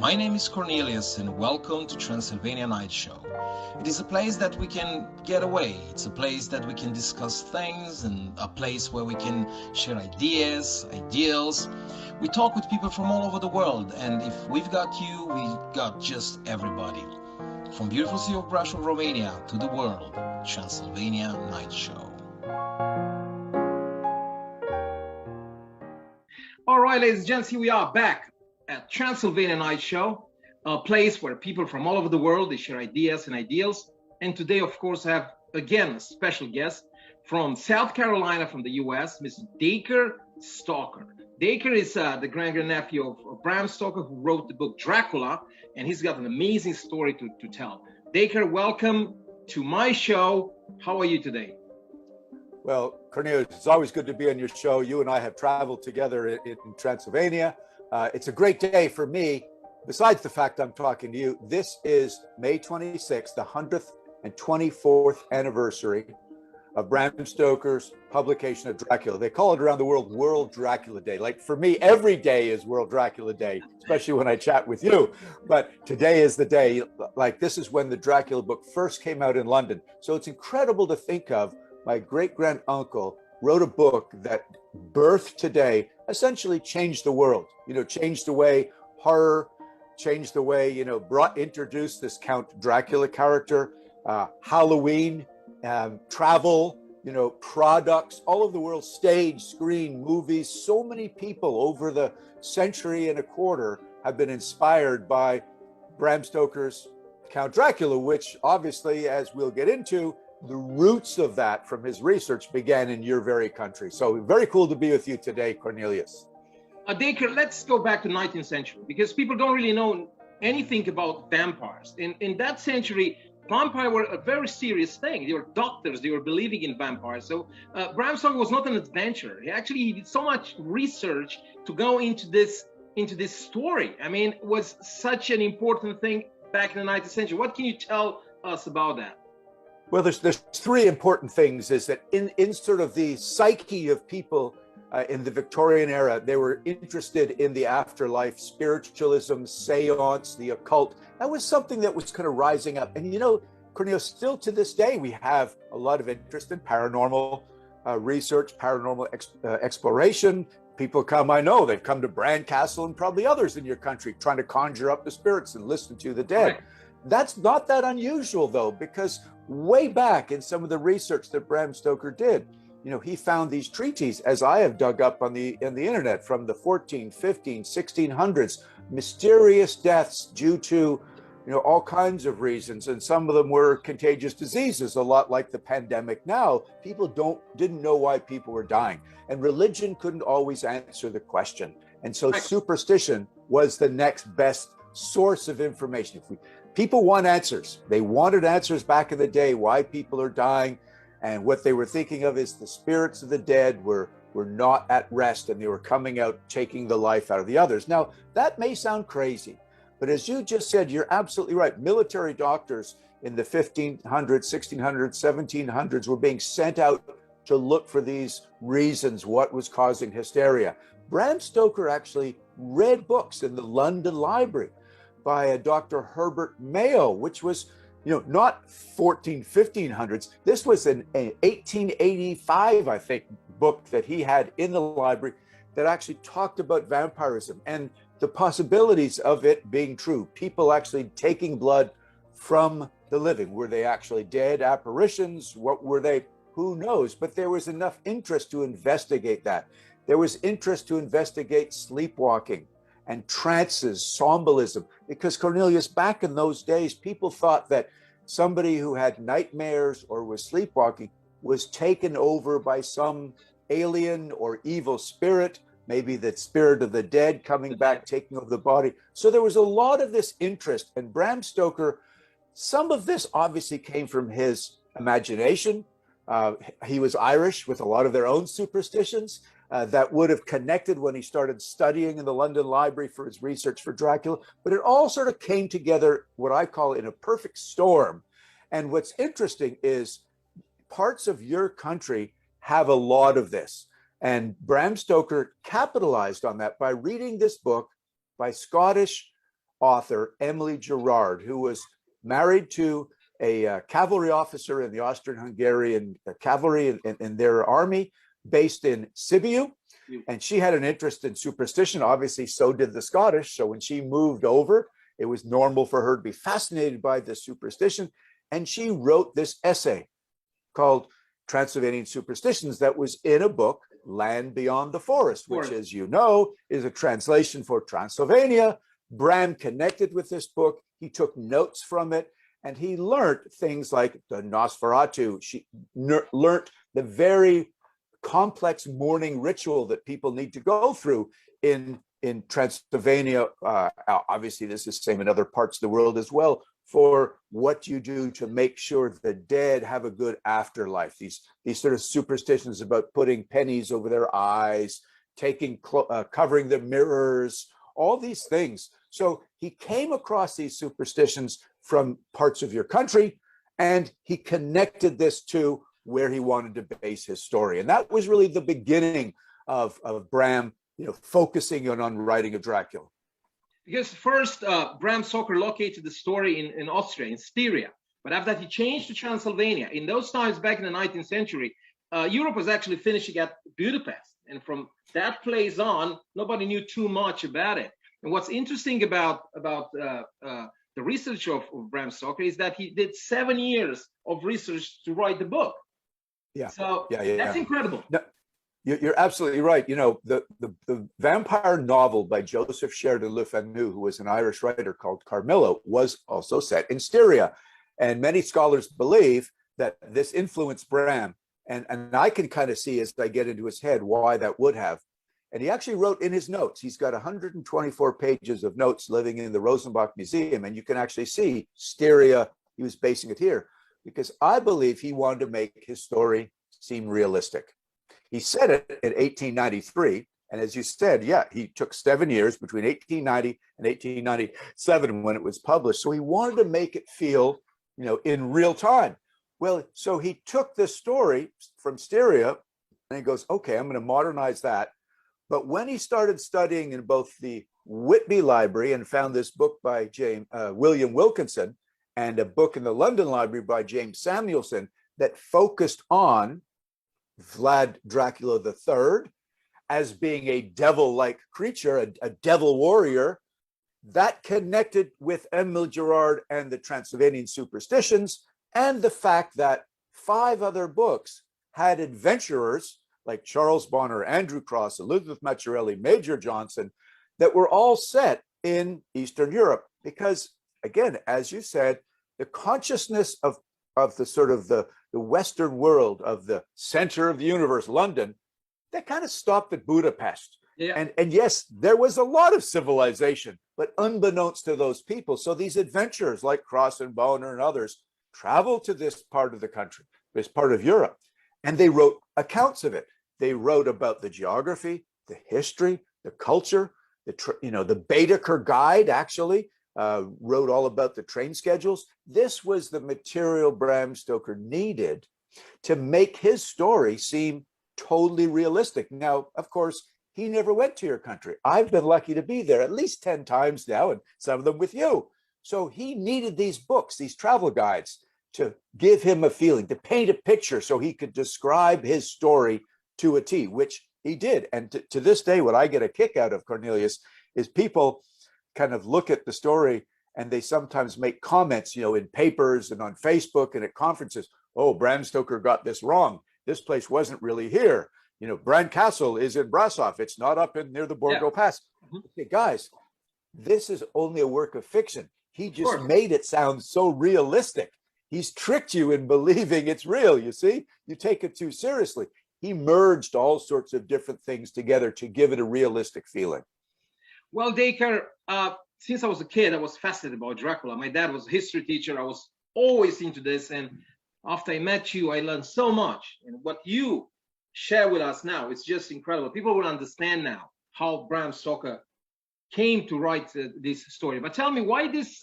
My name is Cornelius and welcome to Transylvania Night Show. It is a place that we can get away. It's a place that we can discuss things and a place where we can share ideas, ideals. We talk with people from all over the world, and if we've got you, we've got just everybody. From beautiful city of Brașov, Romania to the world, Transylvania Night Show. All right, ladies and gents, here we are back at Transylvania Night Show, a place where people from all over the world, they share ideas and ideals. And today, of course, I have, again, a special guest from South Carolina, from the US, Mr. Dacre Stoker. Dacre is the grand-grandnephew of Bram Stoker, who wrote the book Dracula, and he's got an amazing story to tell. Dacre, welcome to my show. How are you today? Well, Cornelius, it's always good to be on your show. You and I have traveled together in Transylvania. It's a great day for me. Besides the fact I'm talking to you, this is May 26th, the 124th anniversary of Bram Stoker's publication of Dracula. They call it around the world World Dracula Day. Like for me, every day is World Dracula Day, especially when I chat with you. But today is the day, like this is when the Dracula book first came out in London. So it's incredible to think of. My great-granduncle wrote a book that birthed today, essentially changed the world, changed the way horror, changed the way, introduced this Count Dracula character, Halloween, travel, products, all over the world, stage, screen, movies. So many people over the century and a quarter have been inspired by Bram Stoker's Count Dracula, which obviously, as we'll get into, the roots of that from his research began in your very country. So very cool to be with you today, Cornelius. Dacre, let's go back to 19th century, because people don't really know anything about vampires. In that century, vampires were a very serious thing. They were doctors, they were believing in vampires. So Bram Stoker was not an adventurer. He did so much research to go into this story. I mean, it was such an important thing back in the 19th century. What can you tell us about that? Well, there's three important things. Is that in sort of the psyche of people in the Victorian era, they were interested in the afterlife, spiritualism, seance, the occult. That was something that was kind of rising up. And Cornelius, still to this day, we have a lot of interest in paranormal research, paranormal exploration. People come, I know, they've come to Castle and probably others in your country, trying to conjure up the spirits and listen to the dead. Right. That's not that unusual, though, because way back in some of the research that Bram Stoker did, he found these treatises, as I have dug up on the internet, from the 14, 15, 1600s, mysterious deaths due to, all kinds of reasons. And some of them were contagious diseases, a lot like the pandemic now. People didn't know why people were dying. And religion couldn't always answer the question. And so superstition was the next best source of information. People want answers. They wanted answers back in the day, why people are dying. And what they were thinking of is the spirits of the dead were not at rest, and they were coming out, taking the life out of the others. Now, that may sound crazy, but as you just said, you're absolutely right. Military doctors in the 1500s, 1600s, 1700s were being sent out to look for these reasons, what was causing hysteria. Bram Stoker actually read books in the London Library by a Dr. Herbert Mayo, which was, not 1500s. This was an 1885, I think, book that he had in the library that actually talked about vampirism and the possibilities of it being true. People actually taking blood from the living. Were they actually dead apparitions? What were they? Who knows? But there was enough interest to investigate that. There was interest to investigate sleepwalking and trances, somnambulism, because Cornelius, back in those days, people thought that somebody who had nightmares or was sleepwalking was taken over by some alien or evil spirit, maybe the spirit of the dead coming back, taking over the body. So there was a lot of this interest, and Bram Stoker, some of this obviously came from his imagination. He was Irish with a lot of their own superstitions. That would have connected when he started studying in the London Library for his research for Dracula, but it all sort of came together, what I call in a perfect storm. And what's interesting is parts of your country have a lot of this. And Bram Stoker capitalized on that by reading this book by Scottish author, 𝗦𝗵cie𝗄𝗆, who was married to a cavalry officer in the Austrian-Hungarian cavalry in their army based in Sibiu. And she had an interest in superstition. Obviously, so did the Scottish. So when she moved over, it was normal for her to be fascinated by this superstition. And she wrote this essay called Transylvanian Superstitions that was in a book, Land Beyond the Forest, which, as you know, is a translation for Transylvania. Bram connected with this book. He took notes from it, and he learned things like the Nosferatu. She learned the very complex mourning ritual that people need to go through in Transylvania. Obviously, this is the same in other parts of the world as well, for what you do to make sure the dead have a good afterlife. These sort of superstitions about putting pennies over their eyes, covering the mirrors, all these things. So he came across these superstitions from parts of your country, and he connected this to where he wanted to base his story. And that was really the beginning of Bram, focusing on writing of Dracula. Because first, Bram Stoker located the story in Austria, in Styria. But after that, he changed to Transylvania. In those times, back in the 19th century, Europe was actually finishing at Budapest. And from that place on, nobody knew too much about it. And what's interesting about the research of Bram Stoker is that he did 7 years of research to write the book. Yeah. So yeah. That's incredible. No, you're absolutely right. The vampire novel by 𝗬𝗓𝗄𝗆, who was an Irish writer called 𝗗𝗵𝗿𝗵𝗁, was also set in Styria. And many scholars believe that this influenced Bram. And I can kind of see, as I get into his head, why that would have. And he actually wrote in his notes, he's got 124 pages of notes living in the Rosenbach Museum. And you can actually see Styria, he was basing it here, because I believe he wanted to make his story seem realistic. He said it in 1893. And as you said, he took 7 years between 1890 and 1897 when it was published. So he wanted to make it feel, in real time. Well, so he took this story from Styria and he goes, okay, I'm going to modernize that. But when he started studying in both the Whitby Library and found this book by William Wilkinson and a book in the London Library by James Samuelson that focused on Vlad Dracula III as being a devil-like creature, a devil warrior, that connected with 𝗦𝗵cie𝗄𝗆 and the Transylvanian superstitions, and the fact that 5 other books had adventurers like Charles Bonner, Andrew Cross, Elizabeth Machiavelli, Major Johnson, that were all set in Eastern Europe. Because, again, as you said, the consciousness of the sort of the Western world, of the center of the universe, London, that kind of stopped at Budapest. Yeah. And yes, there was a lot of civilization, but unbeknownst to those people. So these adventurers like Cross and Bonner and others traveled to this part of the country, this part of Europe, and they wrote accounts of it. They wrote about the geography, the history, the culture, the Baedeker Guide actually wrote all about the train schedules. This was the material Bram Stoker needed to make his story seem totally realistic. Now, of course, he never went to your country. I've been lucky to be there at least 10 times now, and some of them with you. So he needed these books, these travel guides, to give him a feeling, to paint a picture so he could describe his story to a T, which he did. And to this day, what I get a kick out of, Cornelius, is people kind of look at the story and they sometimes make comments, in papers and on Facebook and at conferences. Oh, Bram Stoker got this wrong. This place wasn't really here. Bran Castle is in Brasov. It's not up near the Borgo Pass. Okay, guys, this is only a work of fiction. He just made it sound so realistic. He's tricked you in believing it's real, you see? You take it too seriously. He merged all sorts of different things together to give it a realistic feeling. Well, Dacre, since I was a kid, I was fascinated about Dracula. My dad was a history teacher. I was always into this. And after I met you, I learned so much. And what you share with us now, it's just incredible. People will understand now how Bram Stoker came to write this story. But tell me, why this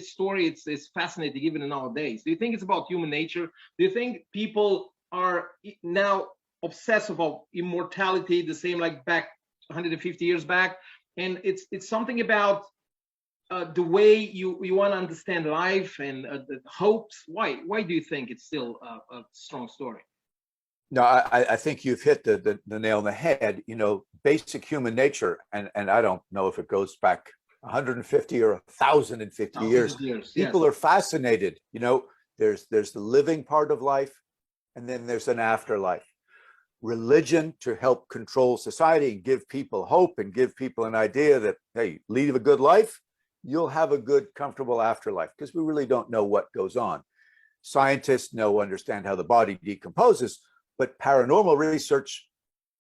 story is fascinating even nowadays? Do you think it's about human nature? Do you think people are now obsessed about immortality, the same like back 150 years back? And it's something about the way you want to understand life and the hopes? Why do you think it's still a strong story? No, I think you've hit the nail on the head. You know, basic human nature, and I don't know if it goes back 150 or 1,050 years. People are fascinated. You know, there's the living part of life, and then there's an afterlife. Religion to help control society and give people hope and give people an idea that, hey, lead a good life, you'll have a good, comfortable afterlife, because we really don't know what goes on. Scientists understand how the body decomposes, but paranormal research,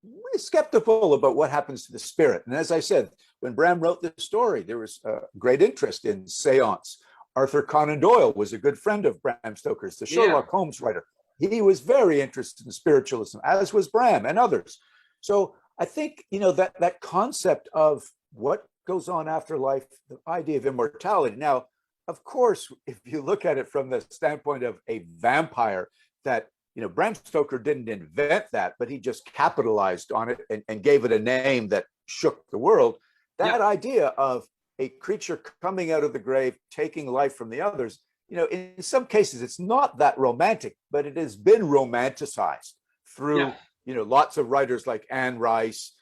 we're skeptical about what happens to the spirit. And as I said, when Bram wrote this story, there was great interest in seance. Arthur Conan Doyle was a good friend of Bram Stoker's, the Sherlock Holmes writer. He was very interested in spiritualism, as was Bram and others. So I think, you know, that concept of what goes on after life, the idea of immortality. Now, of course, if you look at it from the standpoint of a vampire, that, you know, Bram Stoker didn't invent that, but he just capitalized on it and gave it a name that shook the world. That idea of a creature coming out of the grave, taking life from the others, you know, in some cases, it's not that romantic, but it has been romanticized through, you know, lots of writers like Anne Rice,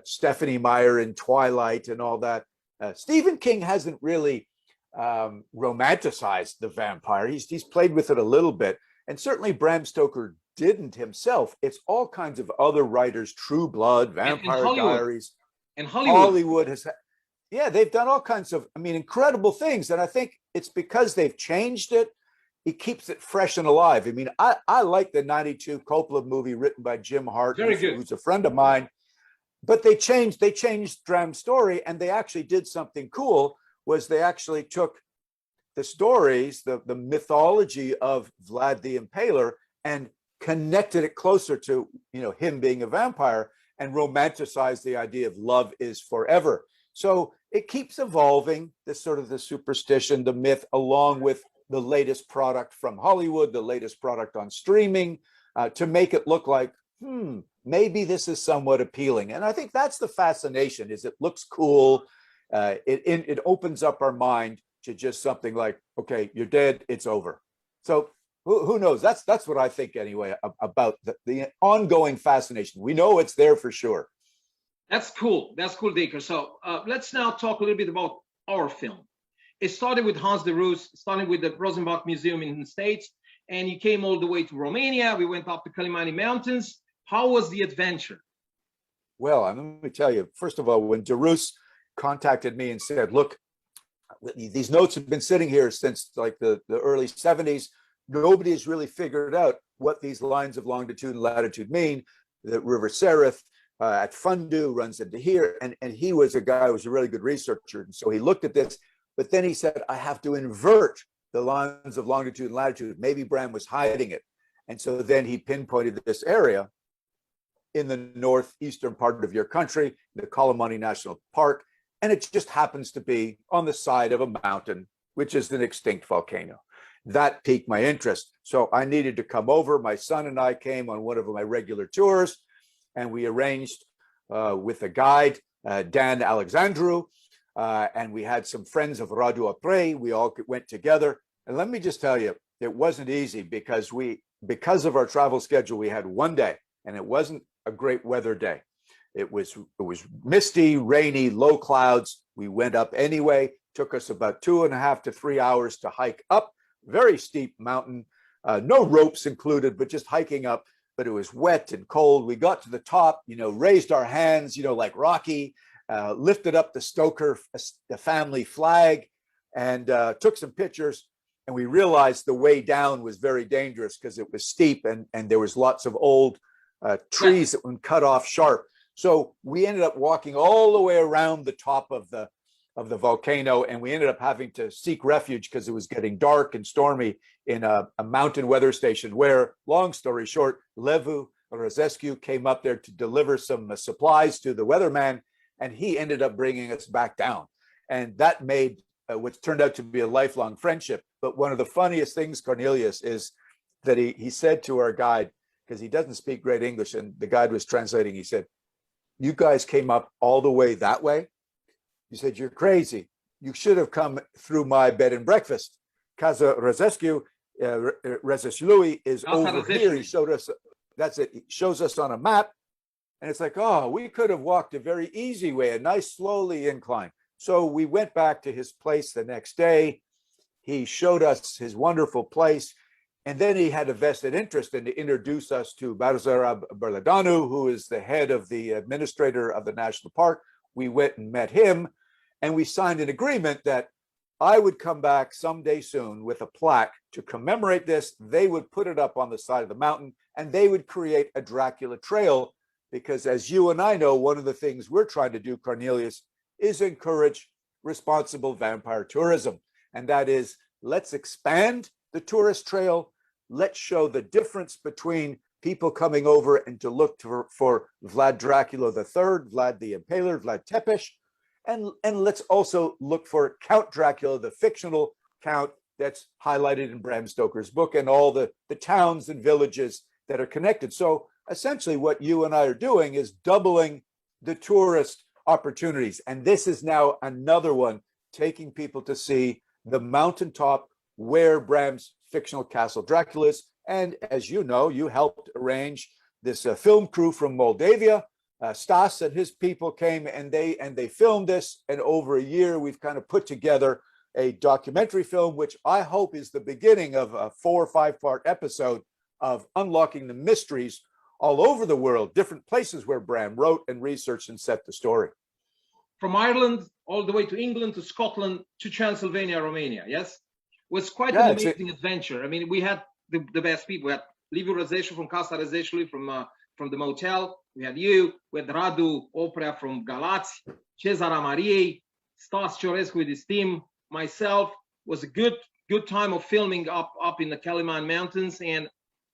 Stephanie Meyer in Twilight and all that. Stephen King hasn't really romanticized the vampire. He's played with it a little bit. And certainly Bram Stoker didn't himself. It's all kinds of other writers, True Blood, Vampire Diaries. And Hollywood has, they've done all kinds of, I mean, incredible things. And I think it's because they've changed it. It keeps it fresh and alive. I mean, I like the 92 Coppola movie written by Jim Hart, who's a friend of mine. But they changed Bram's story, and they actually did something cool. Was they actually took the stories, the mythology of Vlad the Impaler, and connected it closer to, you know, him being a vampire, and romanticized the idea of love is forever. So it keeps evolving, this sort of the superstition, the myth, along with the latest product from Hollywood, the latest product on streaming, to make it look like, maybe this is somewhat appealing. And I think that's the fascination, is it looks cool. It opens up our mind to just something like, okay, you're dead, it's over. So who knows? That's what I think anyway about the ongoing fascination. We know it's there for sure. That's cool. That's cool, Dacre. So let's now talk a little bit about our film. It started with Hans de Roos, started with the Rosenbach Museum in the States, and you came all the way to Romania. We went up the Kalimani Mountains. How was the adventure? Well, let me tell you, first of all, when de Roos contacted me and said, look, these notes have been sitting here since like the early 70s. Nobody has really figured out what these lines of longitude and latitude mean. The River Sereth at Fundu runs into here. And he was a guy who was a really good researcher. And so he looked at this, but then he said, I have to invert the lines of longitude and latitude. Maybe Bram was hiding it. And so then he pinpointed this area in the northeastern part of your country, the 𝗗𝗏 National Park. And it just happens to be on the side of a mountain, which is an extinct volcano. That piqued my interest. So I needed to come over. My son and I came on one of my regular tours, and we arranged with a guide, Dan Alexandru, and we had some friends of Radu Apre. We all went together. And let me just tell you, it wasn't easy because of our travel schedule, we had one day, and it wasn't a great weather day. It was misty, rainy, low clouds. We went up anyway. Took us about 2.5 to 3 hours to hike up. Very steep mountain, no ropes included, but just hiking up. But it was wet and cold. We got to the top, raised our hands, like Rocky, lifted up the Stoker, the family flag, and took some pictures. And we realized the way down was very dangerous because it was steep and there was lots of old trees that would cut off sharp. So we ended up walking all the way around the top of the volcano, and we ended up having to seek refuge because it was getting dark and stormy in a mountain weather station where, long story short, 𝗏𝗏 came up there to deliver some supplies to the weatherman, and he ended up bringing us back down. And that made what turned out to be a lifelong friendship. But one of the funniest things, Cornelius, is that he said to our guide, because he doesn't speak great English, and the guide was translating, he said, "You guys came up all the way that way?" He said, "You're crazy. you should have come through my bed and breakfast. 𝗧𝗿𝗃𝗀𝗆 is over here. He showed us, that's it. He shows us on a map. And it's like, oh, we could have walked a very easy way, a nice slowly incline. So we went back to his place the next day. He showed us his wonderful place. And then he had a vested interest in to introduce us to 𝗬𝗏𝗵𝗿, who is the head of the administrator of the national park. We went and met him, and we signed an agreement that I would come back someday soon with a plaque to commemorate this. They would put it up on the side of the mountain, and they would create a Dracula trail. Because as you and I know, one of the things we're trying to do, Cornelius, is encourage responsible vampire tourism. And that is, let's expand the tourist trail. Let's show the difference between people coming over and to look for Vlad Dracula III, Vlad the Impaler, 𝗏𝗏 Tepes, and let's also look for Count Dracula, the fictional count that's highlighted in Bram Stoker's book, and all the towns and villages that are connected. So essentially what you and I are doing is doubling the tourist opportunities. And this is now another one, taking people to see the mountaintop where Bram's fictional castle Dracula is. And as you know, you helped arrange this film crew from Moldavia. Stas and his people came and they filmed this. And over a year, we've kind of put together a documentary film, which I hope is the beginning of a 4 or 5 part episode of unlocking the mysteries all over the world, different places where Bram wrote and researched and set the story. From Ireland all the way to England, to Scotland, to Transylvania, Romania. Yes, it was quite an amazing adventure. I mean, we had the best people. We had Liviu Răzăișu from Casa Răzăișului, from the motel. We had you. We had Radu Oprea from Galați, Cezara Mariei, Stas Ciorescu with his team, myself. It was a good time of filming up in the Ķeļiman Mountains,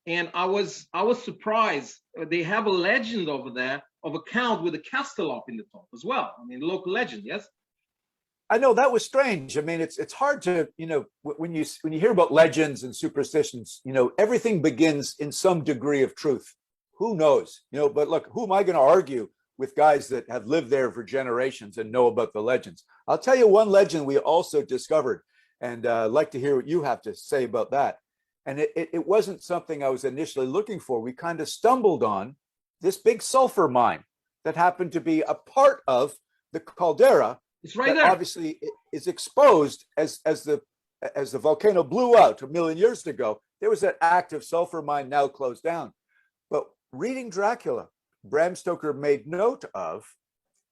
and I was surprised. They have a legend over there of a count with a castle up in the top as well. I mean, local legend, yes. I know that was strange. I mean, it's hard to, when you hear about legends and superstitions, everything begins in some degree of truth. Who knows? But look, who am I going to argue with guys that have lived there for generations and know about the legends? I'll tell you one legend we also discovered, and I'd like to hear what you have to say about that. And it wasn't something I was initially looking for. We kind of stumbled on this big sulfur mine that happened to be a part of the caldera. It's right there. Obviously, it is exposed as the volcano blew out 1 million years ago. There was that active sulfur mine now closed down. But reading Dracula, Bram Stoker made note of,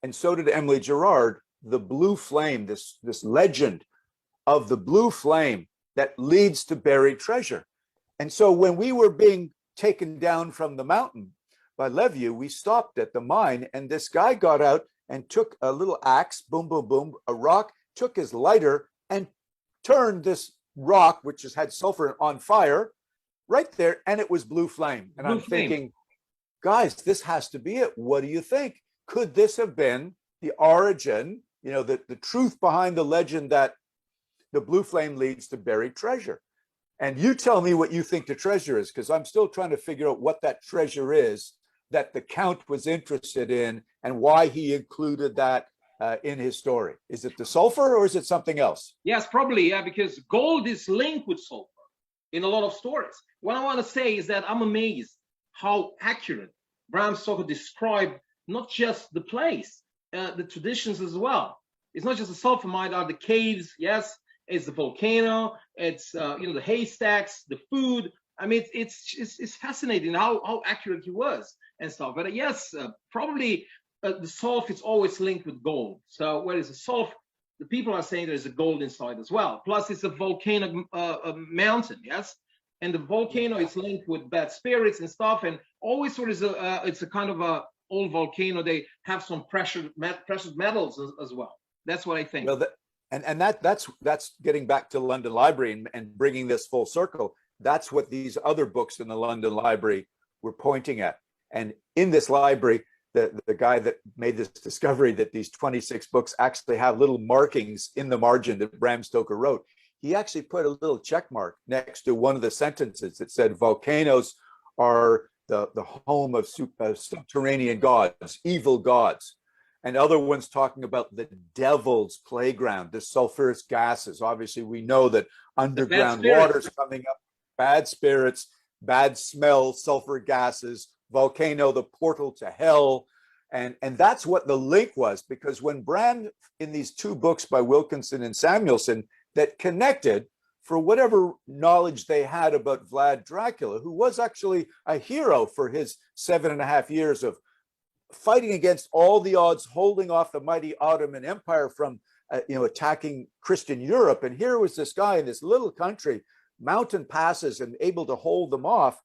and so did Emily Gerard, the blue flame, this legend of the blue flame that leads to buried treasure. And so when we were being taken down from the mountain by Leviu, we stopped at the mine, and this guy got out and took a little axe, boom, boom, boom, a rock, took his lighter and turned this rock, which has had sulfur, on fire right there, and it was blue flame. And I'm thinking, guys, this has to be it. What do you think? Could this have been the origin, the truth behind the legend that the blue flame leads to buried treasure? And you tell me what you think the treasure is, because I'm still trying to figure out what that treasure is that the Count was interested in and why he included that in his story. Is it the sulfur or is it something else? Yes, probably, yeah, because gold is linked with sulfur in a lot of stories. What I want to say is that I'm amazed how accurate Bram Stoker described not just the place, the traditions as well. It's not just the sulfur mine, are the caves, yes, it's the volcano, it's the haystacks, the food. I mean, it's fascinating how accurate he was and stuff. But yes, probably the sulfur is always linked with gold. So where is the sulfur? The people are saying there's a gold inside as well. Plus, it's a volcano mountain, yes, and the volcano is linked with bad spirits and stuff. And always there is it's a kind of a old volcano. They have some precious metals as well. That's what I think. Well, that's getting back to London Library and bringing this full circle. That's what these other books in the London Library were pointing at. And in this library, the guy that made this discovery that these 26 books actually have little markings in the margin that Bram Stoker wrote, he actually put a little check mark next to one of the sentences that said volcanoes are the home of subterranean gods, evil gods. and other ones talking about the devil's playground, the sulfurous gases. Obviously, we know that underground water's coming up, bad spirits, bad smell, sulfur gases, volcano, the portal to hell. And that's what the link was, because when Bram, in these two books by Wilkinson and Samuelson, that connected, for whatever knowledge they had about Vlad Dracula, who was actually a hero for his 7.5 years of fighting against all the odds, holding off the mighty Ottoman Empire from attacking Christian Europe. And here was this guy in this little country, mountain passes, and able to hold them off.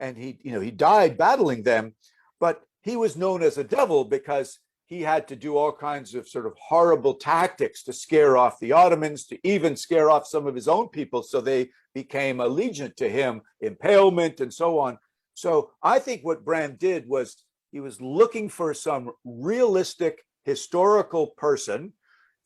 And he died battling them, but he was known as a devil because he had to do all kinds of sort of horrible tactics to scare off the Ottomans, to even scare off some of his own people, so they became allegiant to him, impalement and so on. So I think what Bram did was he was looking for some realistic historical person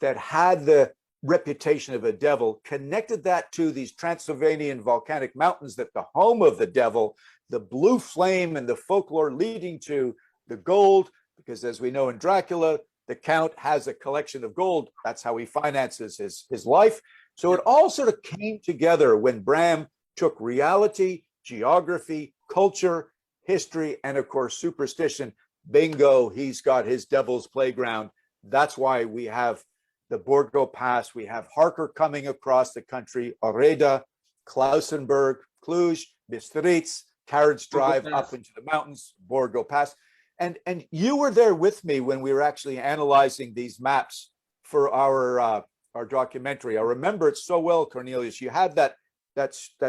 that had the reputation of a devil, connected that to these Transylvanian volcanic mountains, that the home of the devil, the blue flame and the folklore leading to the gold, because as we know in Dracula, the Count has a collection of gold. That's how he finances his life. So it all sort of came together when Bram took reality, geography, culture, history, and of course, superstition. Bingo, he's got his devil's playground. That's why we have the Borgo Pass. We have Harker coming across the country, Oṛeđa, Klausenberg, Cluj, Bistritz, Carriage Drive up into the mountains, Borgo Pass. And you were there with me when we were actually analyzing these maps for our documentary. I remember it so well, Cornelius. You had that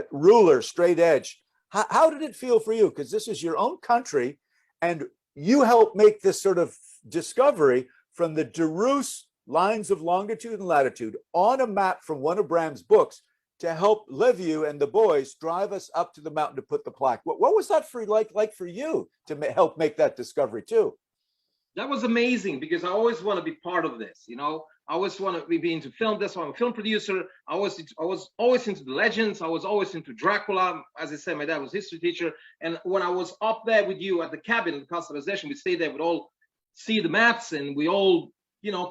ruler, straight edge. How did it feel for you? Because this is your own country, and you helped make this sort of discovery from the Derus lines of longitude and latitude on a map from one of Bram's books to help 𝗏𝗏 and the boys drive us up to the mountain to put the plaque. What was that like for you to help make that discovery too? That was amazing, because I always want to be part of this. I always want to be into film. That's why I'm a film producer. I was always into the legends. I was always into Dracula. As I said, my dad was a history teacher. And when I was up there with you at the cabin in the constellation, we stayed there, we'd all see the maps, and we all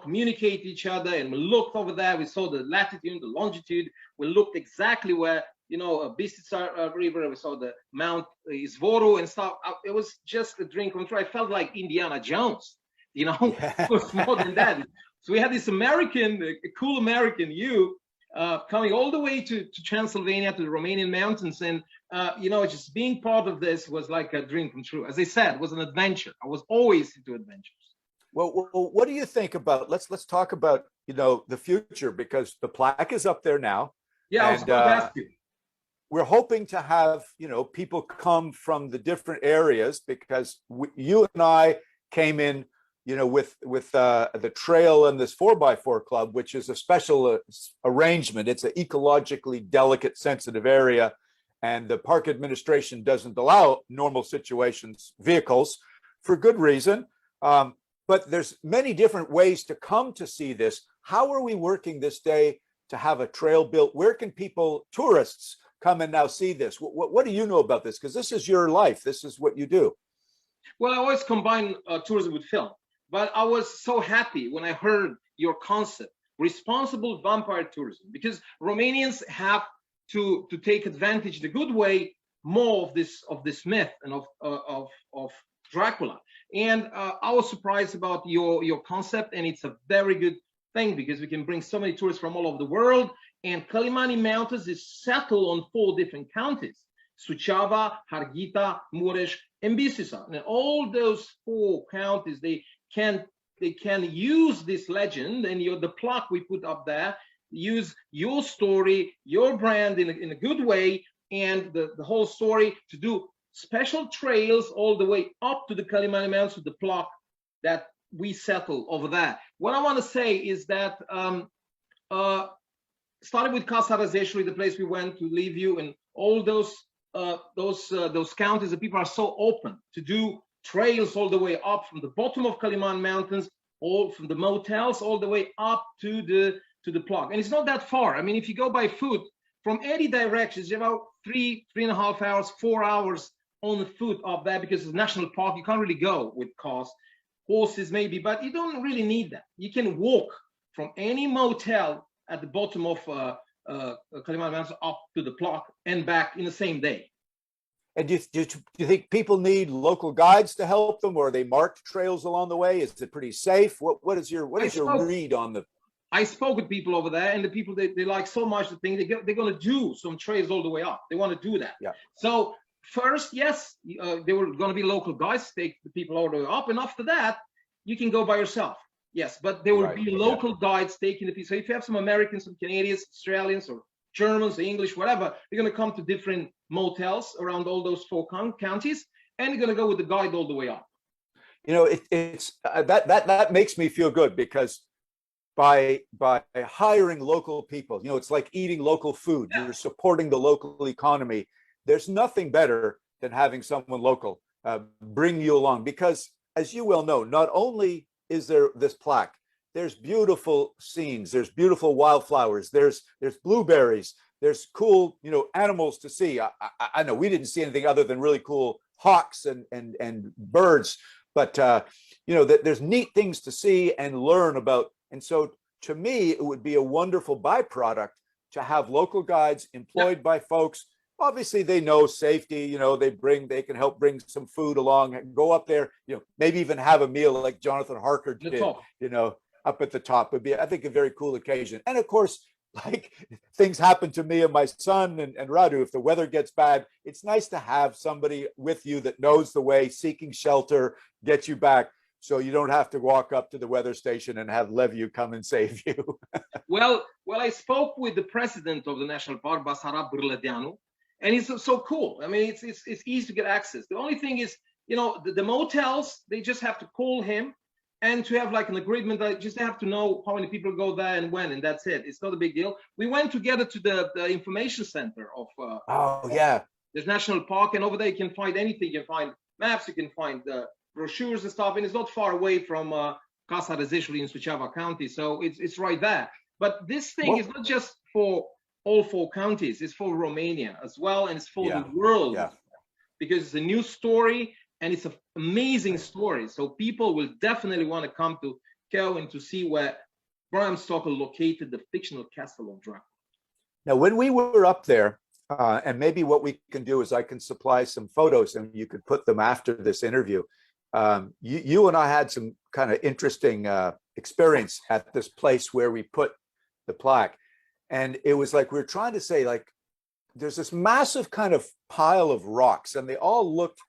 communicate to each other, and we looked over there, we saw the latitude, the longitude, we looked exactly where, 𝗏𝗏 River, we saw the Mount 𝗏𝗏 and stuff. It was just a dream come true. I felt like Indiana Jones, It was more than that. So we had this cool American, coming all the way to Transylvania, to the Romanian mountains. And, just being part of this was like a dream come true. As I said, it was an adventure. I was always into adventures. Well, what do you think about, let's talk about, the future, because the plaque is up there now. Yeah, I was going to ask you. We're hoping to have, people come from the different areas, because you and I came in, with the trail and this 4x4 club, which is a special arrangement. It's an ecologically delicate, sensitive area, and the park administration doesn't allow normal situations vehicles for good reason. But there's many different ways to come to see this. How are we working this day to have a trail built? Where can tourists come and now see this? What do you know about this? Because this is your life. This is what you do. Well, I always combine tourism with film. But I was so happy when I heard your concept, responsible vampire tourism, because Romanians have to take advantage the good way more of this myth and of Dracula. And I was surprised about your concept, and it's a very good thing, because we can bring so many tourists from all over the world. And Kalimani Mountains is settled on 4 different counties: Suceava, Harghita, Mureș, and Bisița. And all those 4 counties, they can use this legend, and the plaque we put up there, use your story, your brand in a good way, and the whole story to do special trails all the way up to the Kalimani Mountains with the plaque that we settle over there. What I want to say is that starting with 𝗏𝗏, the place we went to 𝗏𝗏, and all those counties, the people are so open to do trails all the way up from the bottom of Kalimani Mountains, all from the motels all the way up to the plaque. And it's not that far. I mean, if you go by foot from any directions, about 3.5 hours, 4 hours on the foot up there, because it's a national park. You can't really go with cars. horses maybe, but you don't really need that. You can walk from any motel at the bottom of 𝗗𝗶𝗵𝗵 up to the plot and back in the same day. And do you think people need local guides to help them, or are they marked trails along the way? Is it pretty safe? What is your read on the? I spoke with people over there, and the people they like so much the thing they're going to do some trails all the way up. They want to do that. Yeah. So first, yes, there were going to be local guides take the people all the way up, and after that, you can go by yourself. Yes, but there will be local guides taking the people. So if you have some Americans, some Canadians, Australians, or Germans, or English, whatever, they're going to come to different motels around all those 4 counties, and they're going to go with the guide all the way up. You know, it's that makes me feel good, because by hiring local people, you know, it's like eating local food. You're supporting the local economy. There's nothing better than having someone local bring you along, because as you well know, not only is there this plaque, there's beautiful scenes, there's beautiful wildflowers, there's blueberries, there's cool, you know, animals to see. I know we didn't see anything other than really cool hawks and birds, but you know, there's neat things to see and learn about. And so to me, it would be a wonderful byproduct to have local guides employed by folks. Obviously they know safety, you know, they can help bring some food along and go up there, you know, maybe even have a meal like Jonathan Harker did, you know, up at the top. Would be, I think, a very cool occasion. And of course, like things happen to me and my son and Radu, if the weather gets bad, it's nice to have somebody with you that knows the way, seeking shelter, get you back, so you don't have to walk up to the weather station and have 𝗬𝗏 come and save you. Well, I spoke with the president of the national park, 𝗬𝗏𝗵𝗿, and he's so cool. I mean, it's easy to get access. The only thing is, you know, the motels, they just have to call him, and to have like an agreement, I just have to know how many people go there and when, and that's it. It's not a big deal. We went together to the information center of there's national park, and over there you can find anything. You can find maps, you can find brochures and stuff, and it's not far away from 𝗗𝗶𝗴𝗵𝗁 in County, so it's right there. But this thing is not just for all 4 counties, it's for Romania as well, and it's for the world, because it's a new story and it's an amazing story. So people will definitely want to come to 𝗗𝗏 and to see where Bram Stoker located the fictional castle of Dracula. Now, when we were up there, and maybe what we can do is I can supply some photos and you could put them after this interview. You and I had some kind of interesting experience at this place where we put the plaque. And it was like we were trying to say, like, there's this massive kind of pile of rocks, and they all looked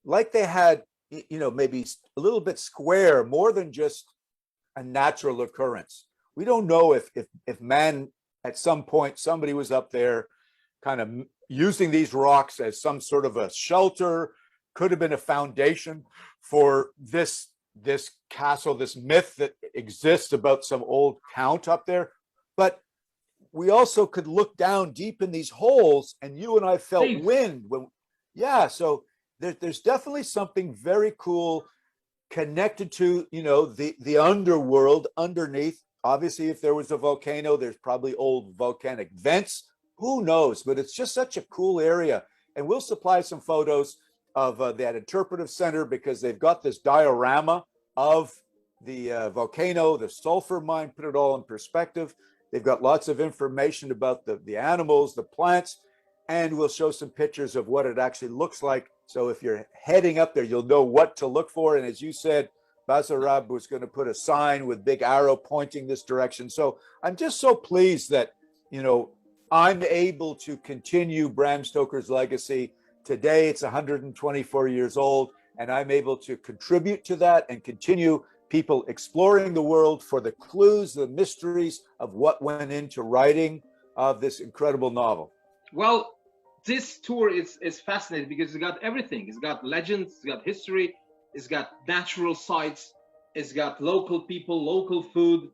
like they had, you know, maybe a little bit square, more than just a natural occurrence. We don't know if man, at some point, somebody was up there kind of using these rocks as some sort of a shelter, could have been a foundation for this castle, this myth that exists about some old count up there. But we also could look down deep in these holes, and you and I felt wind when, so there's definitely something very cool connected to, you know, the underworld underneath. Obviously, if there was a volcano, there's probably old volcanic vents. Who knows? But it's just such a cool area. And we'll supply some photos of that interpretive center, because they've got this diorama of the volcano, the sulfur mine, put it all in perspective. They've got lots of information about the animals, the plants, and we'll show some pictures of what it actually looks like. So if you're heading up there, you'll know what to look for. And as you said, 𝗬𝗏 was going to put a sign with big arrow pointing this direction. So I'm just so pleased that, you know, I'm able to continue Bram Stoker's legacy. Today, it's 124 years old, and I'm able to contribute to that and continue people exploring the world for the clues, the mysteries of what went into writing of this incredible novel. Well, this tour is fascinating because it's got everything. It's got legends, it's got history, it's got natural sites, it's got local people, local food,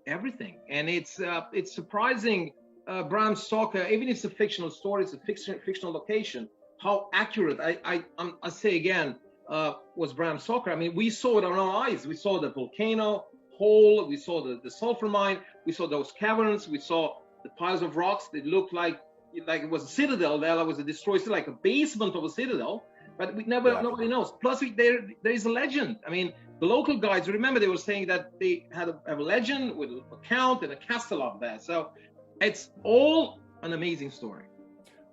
everything. And it's surprising, Bram Stoker, even if it's a fictional story, it's a fictional location, how accurate, I say again, was Bram Stoker. I mean, we saw it on our eyes. We saw the volcano hole, we saw the sulfur mine, we saw those caverns, we saw the piles of rocks that looked like it was a citadel there, that was a destroyed, like a basement of a citadel. but nobody knows. Plus, there is a legend. I mean, the local guides, remember, they were saying that they had a legend with a count and a castle up there. So it's all an amazing story.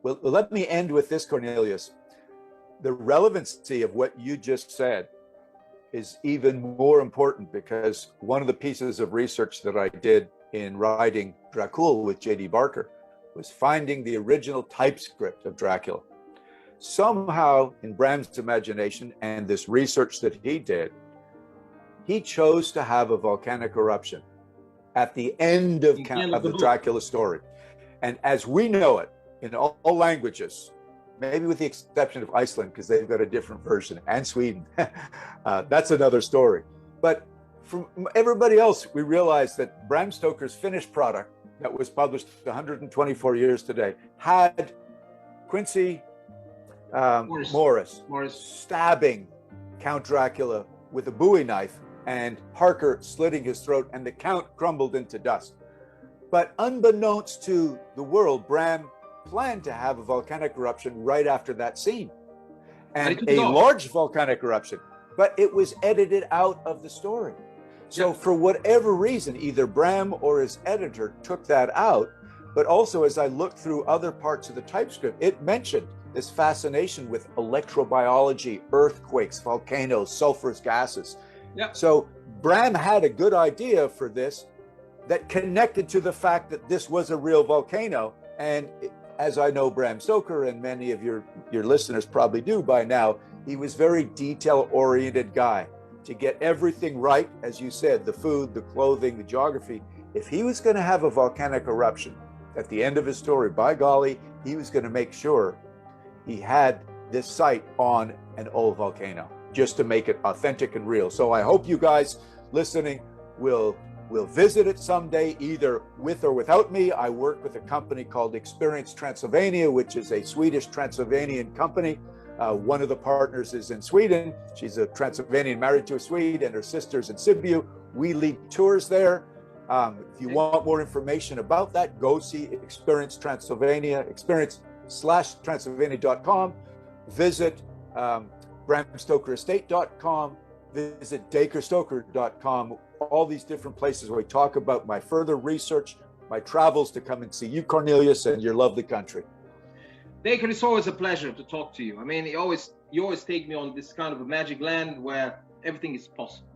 Well, let me end with this, Cornelius. The relevancy of what you just said is even more important, because one of the pieces of research that I did in writing Dracula with J.D. Barker was finding the original typescript of Dracula. Somehow, in Bram's imagination and this research that he did, he chose to have a volcanic eruption at the end of the Dracula story. And as we know it in all languages, maybe with the exception of Iceland, because they've got a different version, and Sweden, that's another story. But from everybody else, we realized that Bram Stoker's finished product that was published 124 years today had Quincy Morris stabbing Count Dracula with a Bowie knife and Harker slitting his throat, and the Count crumbled into dust. But unbeknownst to the world, Bram planned to have a volcanic eruption right after that scene, and a large volcanic eruption, but it was edited out of the story. So for whatever reason, either Bram or his editor took that out. But also, as I looked through other parts of the typescript, it mentioned this fascination with electrobiology, earthquakes, volcanoes, sulfurous gases. So Bram had a good idea for this that connected to the fact that this was a real volcano. And as I know Bram Stoker, and many of your listeners probably do by now, he was very detail-oriented guy to get everything right. As you said, the food, the clothing, the geography. If he was going to have a volcanic eruption at the end of his story, by golly, he was going to make sure he had this site on an old volcano, just to make it authentic and real. So I hope you guys listening will visit it someday, either with or without me. I work with a company called 𝗗𝗏𝗵𝗁 Transylvania, which is a Swedish Transylvanian company. One of the partners is in Sweden. She's a Transylvanian married to a Swede, and her sister's in Sibiu. We lead tours there. If you want more information about that, go see Experience Transylvania, experience/transylvania.com. Visit BramStokerEstate.com. Visit DacreStoker.com. All these different places where we talk about my further research, my travels to come and see you, Cornelius, and your lovely country. Dacre, it's always a pleasure to talk to you. I mean, you always take me on this kind of a magic land where everything is possible.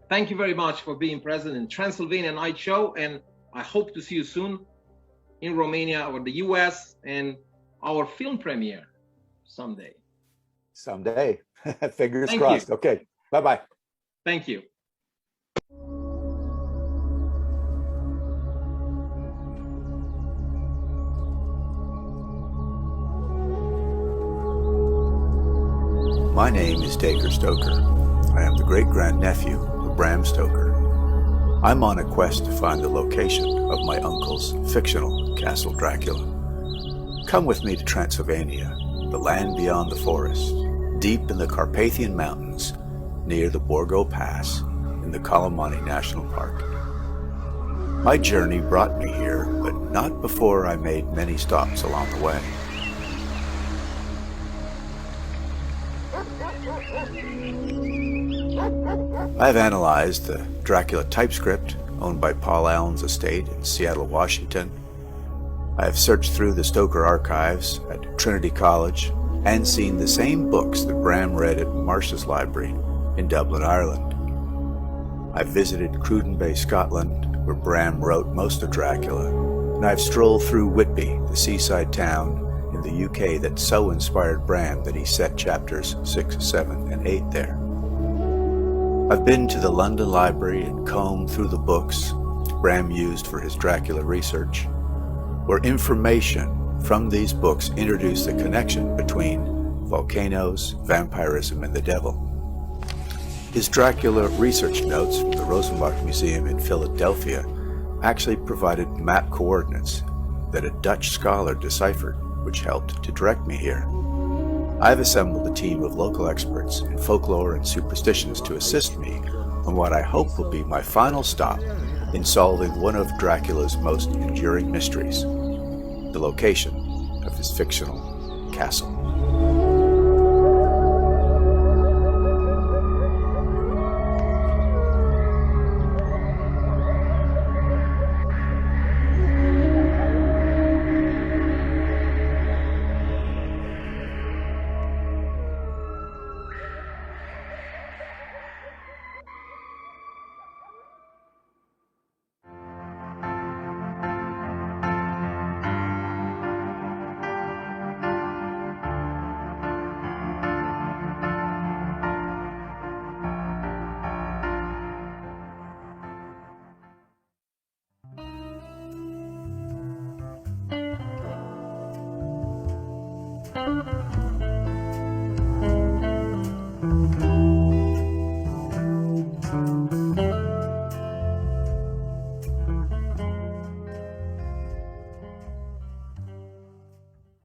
Thank you very much for being present in Transylvania Night Show, and I hope to see you soon in Romania or the US and our film premiere someday. Someday. Fingers crossed. Okay. Bye-bye. Thank you. My name is Dacre Stoker. I am the great-grandnephew of Bram Stoker. I'm on a quest to find the location of my uncle's fictional Castle Dracula. Come with me to Transylvania, the land beyond the forest, deep in the Carpathian Mountains, near the 𝗗𝗏𝗵𝗁 Pass in the 𝗗𝗏𝗁𝗁 National Park. My journey brought me here, but not before I made many stops along the way. I've analyzed the Dracula typescript owned by Paul Allen's estate in Seattle, Washington. I have searched through the Stoker archives at Trinity College and seen the same books that Bram read at Marsh's Library in Dublin, Ireland. I've visited 𝗏𝗏𝗵𝗁, Scotland, where Bram wrote most of Dracula, and I've strolled through Whitby, the seaside town in the UK that so inspired Bram that he set chapters 6, 7, and 8 there. I've been to the London Library and combed through the books Bram used for his Dracula research, where information from these books introduced the connection between volcanoes, vampirism, and the devil. His Dracula research notes from the Rosenbach Museum in Philadelphia actually provided map coordinates that a Dutch scholar deciphered, which helped to direct me here. I've assembled a team of local experts in folklore and superstitions to assist me on what I hope will be my final stop in solving one of Dracula's most enduring mysteries, the location of his fictional castle. you.